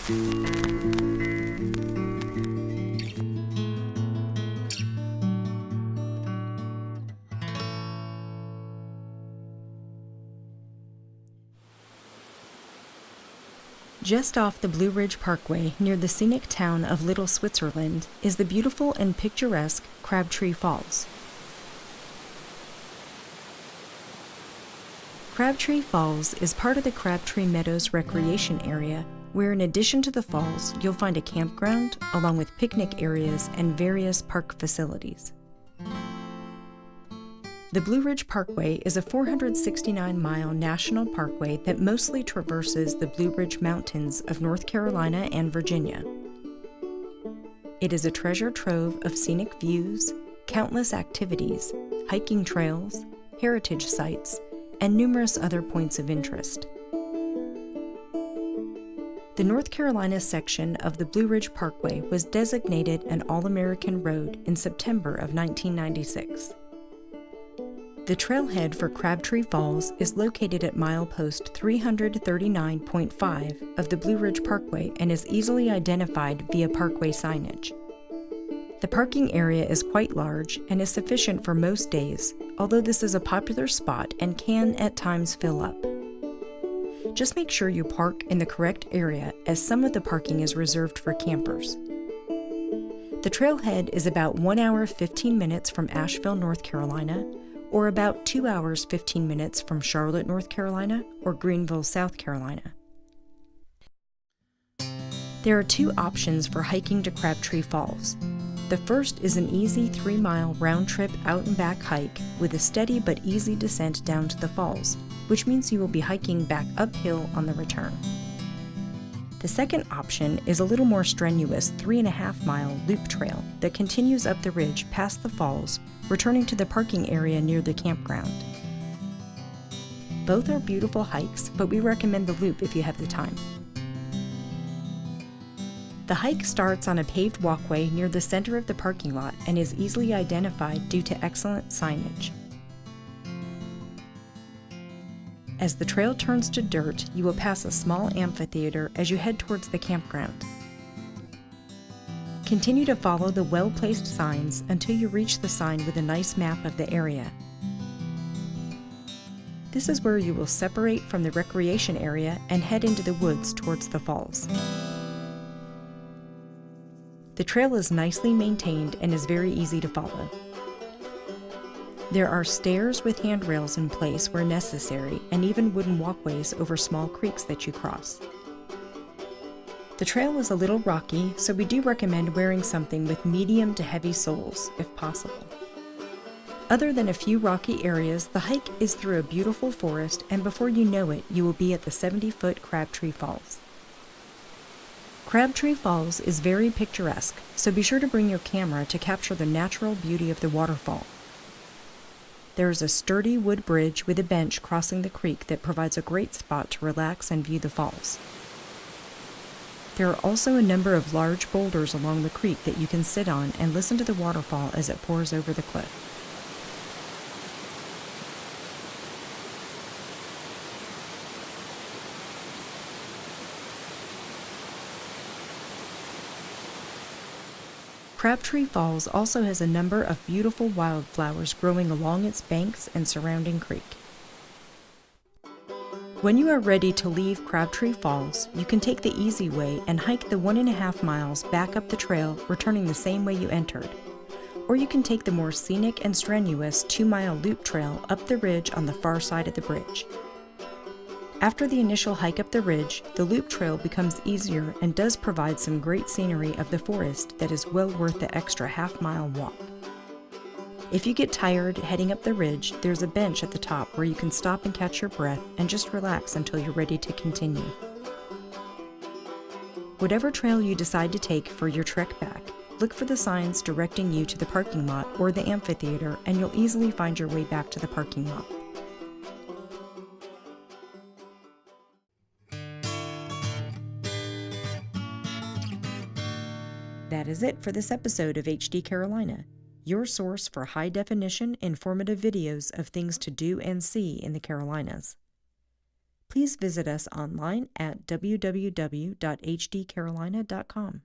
Just off the Blue Ridge Parkway, near the scenic town of Little Switzerland, is the beautiful and picturesque Crabtree Falls. Crabtree Falls is part of the Crabtree Meadows Recreation Area, where in addition to the falls, you'll find a campground, along with picnic areas and various park facilities. The Blue Ridge Parkway is a 469-mile national parkway that mostly traverses the Blue Ridge Mountains of North Carolina and Virginia. It is a treasure trove of scenic views, countless activities, hiking trails, heritage sites, and numerous other points of interest. The North Carolina section of the Blue Ridge Parkway was designated an All-American Road in September of 1996. The trailhead for Crabtree Falls is located at milepost 339.5 of the Blue Ridge Parkway and is easily identified via parkway signage. The parking area is quite large and is sufficient for most days, although this is a popular spot and can at times fill up. Just make sure you park in the correct area, as some of the parking is reserved for campers. The trailhead is about 1 hour 15 minutes from Asheville, North Carolina, or about 2 hours 15 minutes from Charlotte, North Carolina, or Greenville, South Carolina. There are two options for hiking to Crabtree Falls. The first is an easy 3-mile round-trip out-and-back hike with a steady but easy descent down to the falls, which means you will be hiking back uphill on the return. The second option is a little more strenuous 3.5-mile loop trail that continues up the ridge past the falls, returning to the parking area near the campground. Both are beautiful hikes, but we recommend the loop if you have the time. The hike starts on a paved walkway near the center of the parking lot and is easily identified due to excellent signage. As the trail turns to dirt, you will pass a small amphitheater as you head towards the campground. Continue to follow the well-placed signs until you reach the sign with a nice map of the area. This is where you will separate from the recreation area and head into the woods towards the falls. The trail is nicely maintained and is very easy to follow. There are stairs with handrails in place where necessary, and even wooden walkways over small creeks that you cross. The trail is a little rocky, so we do recommend wearing something with medium to heavy soles, if possible. Other than a few rocky areas, the hike is through a beautiful forest, and before you know it, you will be at the 70-foot Crabtree Falls. Crabtree Falls is very picturesque, so be sure to bring your camera to capture the natural beauty of the waterfall. There is a sturdy wood bridge with a bench crossing the creek that provides a great spot to relax and view the falls. There are also a number of large boulders along the creek that you can sit on and listen to the waterfall as it pours over the cliff. Crabtree Falls also has a number of beautiful wildflowers growing along its banks and surrounding creek. When you are ready to leave Crabtree Falls, you can take the easy way and hike the 1.5 miles back up the trail, returning the same way you entered. Or you can take the more scenic and strenuous 2-mile loop trail up the ridge on the far side of the bridge. After the initial hike up the ridge, the loop trail becomes easier and does provide some great scenery of the forest that is well worth the extra half-mile walk. If you get tired heading up the ridge, there's a bench at the top where you can stop and catch your breath and just relax until you're ready to continue. Whatever trail you decide to take for your trek back, look for the signs directing you to the parking lot or the amphitheater, and you'll easily find your way back to the parking lot. That is it for this episode of HD Carolina, your source for high-definition, informative videos of things to do and see in the Carolinas. please visit us online at www.hdcarolina.com.